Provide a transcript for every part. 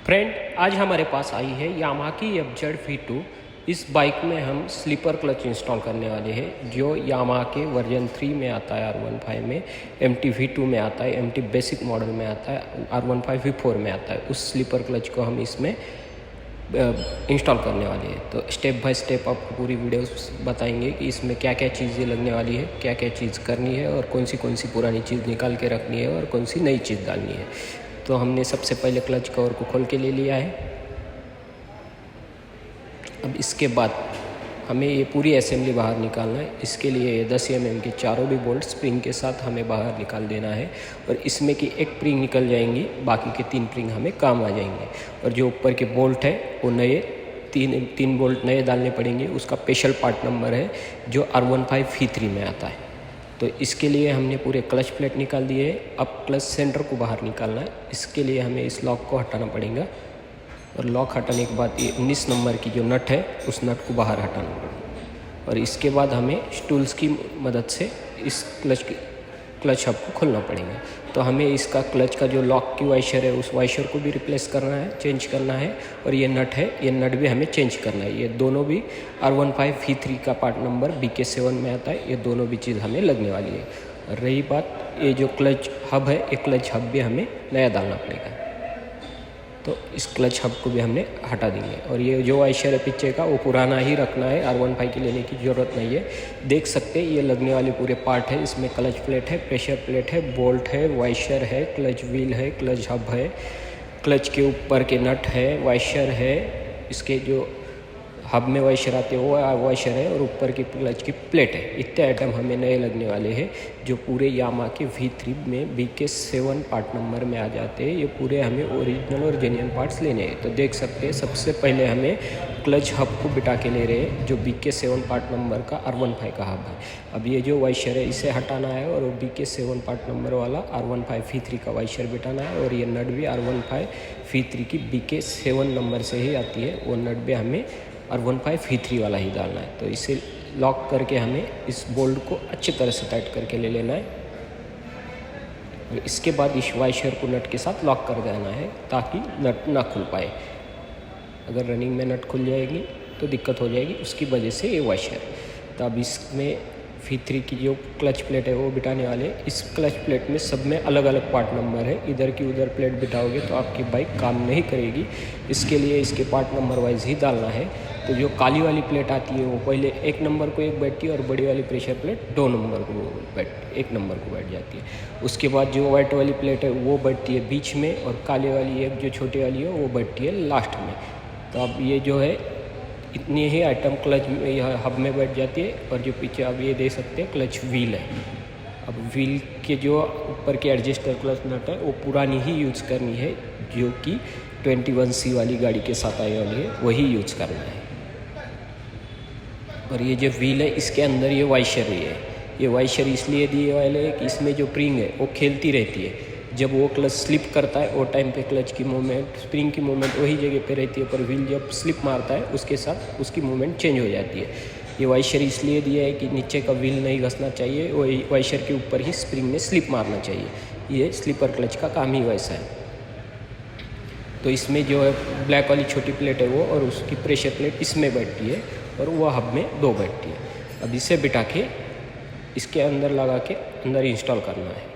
Friend, आज हमारे पास आई है यामाहा की FZ V2। इस बाइक में हम स्लीपर क्लच इंस्टॉल करने वाले हैं जो यामाहा के वर्जन 3 में आता है, R15 में, MT V2 में आता है, MT बेसिक मॉडल में आता है, R15 V4 में आता है। उस स्लीपर क्लच को हम इसमें इंस्टॉल करने वाले हैं। तो स्टेप बाय स्टेप आपको पूरी वीडियो बताएंगे कि इसमें क्या क्या चीज़ें लगने वाली है, क्या क्या चीज़ करनी है और कौन सी पुरानी चीज़ निकाल के रखनी है और कौन सी नई चीज़ डालनी है। तो हमने सबसे पहले क्लच कवर को खोल के ले लिया है। अब इसके बाद हमें ये पूरी असेंबली बाहर निकालना है। इसके लिए 10 mm के चारों भी बोल्ट स्प्रिंग के साथ हमें बाहर निकाल देना है और इसमें की एक प्रिंग निकल जाएंगी, बाकी के 3 प्रिंग हमें काम आ जाएंगे। और जो ऊपर के बोल्ट है वो नए तीन बोल्ट नए डालने पड़ेंगे। उसका स्पेशल पार्ट नंबर है जो R15 V3 में आता है। तो इसके लिए हमने पूरे क्लच प्लेट निकाल दिए। अब क्लच सेंटर को बाहर निकालना है। इसके लिए हमें इस लॉक को हटाना पड़ेगा और लॉक हटाने के बाद ये 19 नंबर की जो नट है उस नट को बाहर हटाना पड़ेगा। और इसके बाद हमें स्टूल्स की मदद से इस क्लच हब को खोलना पड़ेगा। तो हमें इसका क्लच का जो लॉक की वाइशर है उस वाइशर को भी रिप्लेस करना है, चेंज करना है। और ये नट है, ये नट भी हमें चेंज करना है। ये दोनों भी R15 V3 का पार्ट नंबर BK7 में आता है। ये दोनों भी चीज़ हमें लगने वाली है। और रही बात ये जो क्लच हब है, ये क्लच हब भी हमें नया डालना पड़ेगा। तो इस क्लच हब को भी हमने हटा देंगे। और ये जो वाइशर है पीछे का वो पुराना ही रखना है, R15 की लेने की ज़रूरत नहीं है। देख सकते हैं ये लगने वाले पूरे पार्ट है। इसमें क्लच प्लेट है, प्रेशर प्लेट है, बोल्ट है, वाइशर है, क्लच व्हील है, क्लच हब है, क्लच के ऊपर के नट है, वाइशर है, इसके जो हब में वाइशर आते हैं वो वाइशर है और ऊपर की क्लच की प्लेट है। इतने आइटम हमें नए लगने वाले हैं जो पूरे यामाहा के V3 में BK7 पार्ट नंबर में आ जाते हैं। ये पूरे हमें ओरिजिनल और जेन्युइन पार्ट्स लेने हैं। तो देख सकते हैं सबसे पहले हमें क्लच हब को बिठा के ले रहे हैं जो BK7 पार्ट नंबर का R15 का हब है। अब ये जो वाइशर है इसे हटाना है और BK7 पार्ट नंबर वाला R15 V3 का वाइशर बिठाना है। और ये नट भी R15 V3 की BK7 नंबर से ही आती है। वो नट भी हमें R15 V3 वाला ही डालना है। तो इसे लॉक करके हमें इस बोल्ट को अच्छी तरह से टाइट करके ले लेना है। और इसके बाद इस वाइशर को नट के साथ लॉक कर देना है ताकि नट ना खुल पाए। अगर रनिंग में नट खुल जाएगी तो दिक्कत हो जाएगी, उसकी वजह से ये वाइशर। तो अब इसमें V3 की जो क्लच प्लेट है वो बिठाने वाले। इस क्लच प्लेट में सब में अलग अलग पार्ट नंबर है। इधर की उधर प्लेट बिठाओगे तो आपकी बाइक काम नहीं करेगी। इसके लिए इसके पार्ट नंबर वाइज ही डालना है। तो जो काली वाली प्लेट आती है वो पहले 1 नंबर को एक बैठती है और बड़ी वाली प्रेशर प्लेट 2 नंबर को 1 नंबर को बैठ जाती है। उसके बाद जो वाइट वाली प्लेट है वो बैठती है बीच में और काले वाली एक जो छोटी वाली है वो बैठती है लास्ट में। तो अब ये जो है इतनी ही आइटम क्लच हब में बैठ जाती है। और जो पीछे आप ये देख सकते हैं क्लच व्हील है। अब व्हील के जो ऊपर के एडजस्टर क्लच नट है वो पुरानी ही यूज़ करनी है जो कि 21C वाली गाड़ी के साथ आई वाली है, वही यूज़ करना है। और ये जो व्हील है इसके अंदर ये वाइशर ही है। ये वाइशर इसलिए दिए वाले है कि इसमें जो स्प्रिंग है वो खेलती रहती है। जब वो क्लच स्लिप करता है वो टाइम पे क्लच की मूवमेंट, स्प्रिंग की मूवमेंट वही जगह पे रहती है, पर व्हील जब स्लिप मारता है उसके साथ उसकी मूवमेंट चेंज हो जाती है। ये वाइशर इसलिए दिया है कि नीचे का व्हील नहीं घसना चाहिए, वो वाइशर के ऊपर ही स्प्रिंग में स्लिप मारना चाहिए। ये स्लीपर क्लच का काम ही वैसा है। तो इसमें जो है ब्लैक वाली छोटी प्लेट है वो और उसकी प्रेशर प्लेट इसमें बैठती है और वो हब में 2 बैठती है। अब इसे बिठा के इसके अंदर लगा के अंदर इंस्टॉल करना है।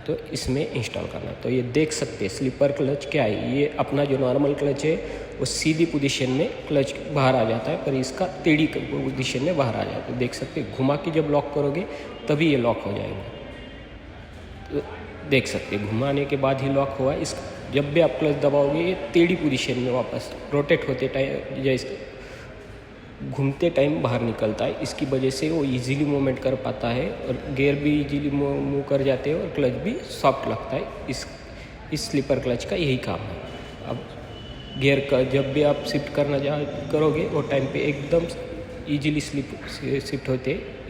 तो इसमें इंस्टॉल करना। तो ये देख सकते हैं स्लीपर क्लच क्या है। ये अपना जो नॉर्मल क्लच है वो सीधी पोजीशन में क्लच बाहर आ जाता है, पर इसका टेढ़ी पोजीशन में बाहर आ जाता है। देख सकते हैं घुमा के जब लॉक करोगे तभी ये लॉक हो जाएगा। तो देख सकते हैं घुमाने के बाद ही लॉक हुआ। इस जब भी आप क्लच दबाओगे ये टेढ़ी पोजीशन में वापस रोटेट होते टाइम जैसे घूमते टाइम बाहर निकलता है। इसकी वजह से वो इजीली मूवमेंट कर पाता है और गियर भी इजीली मूव कर जाते हैं और क्लच भी सॉफ्ट लगता है। इस स्लीपर क्लच का यही काम है। अब गियर का जब भी आप शिफ्ट करना करोगे वो टाइम पे एकदम इजीली शिफ्ट होते हैं।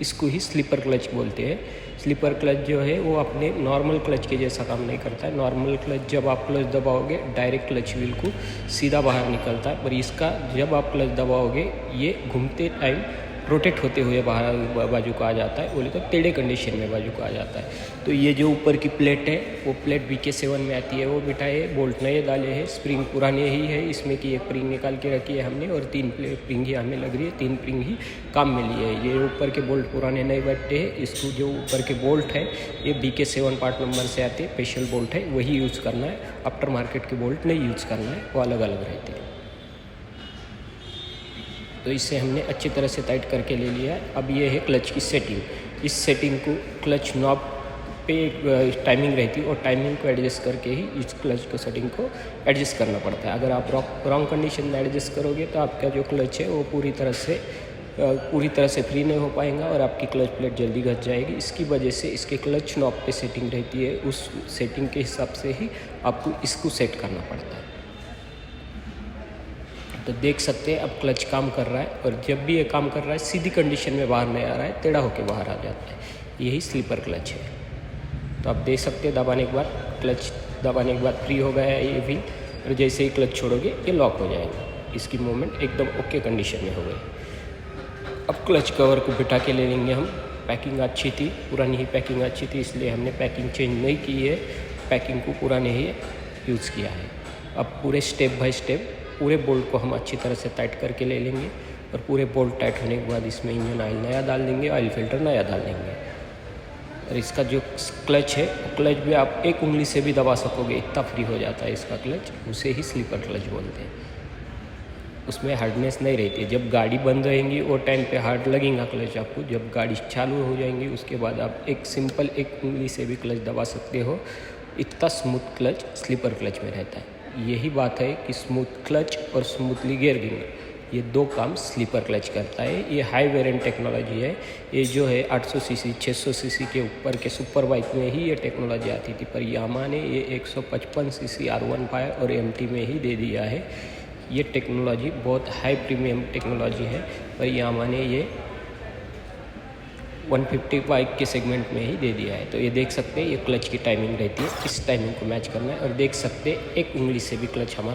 इसको ही स्लीपर क्लच बोलते हैं। स्लीपर क्लच जो है वो अपने नॉर्मल क्लच के जैसा काम नहीं करता है। नॉर्मल क्लच जब आप क्लच दबाओगे डायरेक्ट क्लच व्हील को सीधा बाहर निकलता है, पर इसका जब आप क्लच दबाओगे ये घूमते टाइम रोटेट होते हुए बाहर बाजू को आ जाता है, बोले तो टेढ़े कंडीशन में बाजू को आ जाता है। तो ये जो ऊपर की प्लेट है वो प्लेट BK7 में आती है, वो बिठाए, बोल्ट नए डाले हैं, स्प्रिंग पुराने ही है, इसमें की एक स्प्रिंग निकाल के रखी है हमने और 3 स्प्रिंग ही हमें लग रही है, 3 स्प्रिंग ही काम में लिए है। ये ऊपर के बोल्ट पुराने नहीं बैठते हैं, इसको जो ऊपर के बोल्ट है ये BK7 पार्ट नंबर से आते हैं, स्पेशल बोल्ट है, वही यूज़ करना है। आफ्टर मार्केट के बोल्ट नहीं यूज़ करना है, वो अलग अलग रहते हैं। तो इसे हमने अच्छी तरह से टाइट करके ले लिया है। अब ये है क्लच की सेटिंग। इस सेटिंग को क्लच नॉब पे टाइमिंग रहती है और टाइमिंग को एडजस्ट करके ही इस क्लच को सेटिंग को एडजस्ट करना पड़ता है। अगर आप रॉन्ग कंडीशन में एडजस्ट करोगे तो आपका जो क्लच है वो पूरी तरह से फ्री नहीं हो पाएगा और आपकी क्लच प्लेट जल्दी घस जाएगी। इसकी वजह से इसके क्लच नॉब पे सेटिंग रहती है, उस सेटिंग के हिसाब से ही आपको इसको सेट करना पड़ता है। तो देख सकते हैं अब क्लच काम कर रहा है और जब भी ये काम कर रहा है सीधी कंडीशन में बाहर नहीं आ रहा है, टेढ़ा होकर बाहर आ जाता है। यही स्लीपर क्लच है। तो आप देख सकते हैं दबाने के बाद क्लच दबाने के बाद फ्री हो गया है ये व्हील, और जैसे ही क्लच छोड़ोगे ये लॉक हो जाएगा। इसकी मूवमेंट एकदम ओके कंडीशन में हो गई। अब क्लच कवर को बिठा के ले लेंगे हम। पैकिंग अच्छी थी, पुरानी ही पैकिंग अच्छी थी, इसलिए हमने पैकिंग चेंज नहीं की है, पैकिंग को पुराने ही यूज़ किया है। अब पूरे स्टेप बाय स्टेप पूरे बोल्ट को हम अच्छी तरह से टाइट करके ले लेंगे और पूरे बोल्ट टाइट होने के बाद इसमें इंजन ऑयल नया डाल देंगे, ऑयल फिल्टर नया डाल देंगे। और इसका जो क्लच है क्लच भी आप एक उंगली से भी दबा सकोगे, इतना फ्री हो जाता है इसका क्लच, उसे ही स्लीपर क्लच बोलते हैं। उसमें हार्डनेस नहीं रहती है। जब गाड़ी बंद रहेंगी वो टाइम पे हार्ड लगेगा क्लच आपको, जब गाड़ी चालू हो जाएंगी उसके बाद आप एक उंगली से भी क्लच दबा सकते हो। इतना स्मूथ क्लच स्लीपर क्लच में रहता है। यही बात है कि स्मूथ क्लच और स्मूथली गियरिंग, ये 2 काम स्लीपर क्लच करता है। ये हाई वेरिएंट टेक्नोलॉजी है। ये जो है 800 सीसी 600 सीसी के ऊपर के सुपर बाइक में ही ये टेक्नोलॉजी आती थी, पर यामा ने ये 155 सीसी R15 और MT में ही दे दिया है। ये टेक्नोलॉजी बहुत हाई प्रीमियम टेक्नोलॉजी है, पर यामा ने ये 150 बाइक के सेगमेंट में ही दे दिया है। तो ये देख सकते हैं ये क्लच की टाइमिंग रहती है, इस टाइमिंग को मैच करना है। और देख सकते हैं एक उंगली से भी क्लच हमारा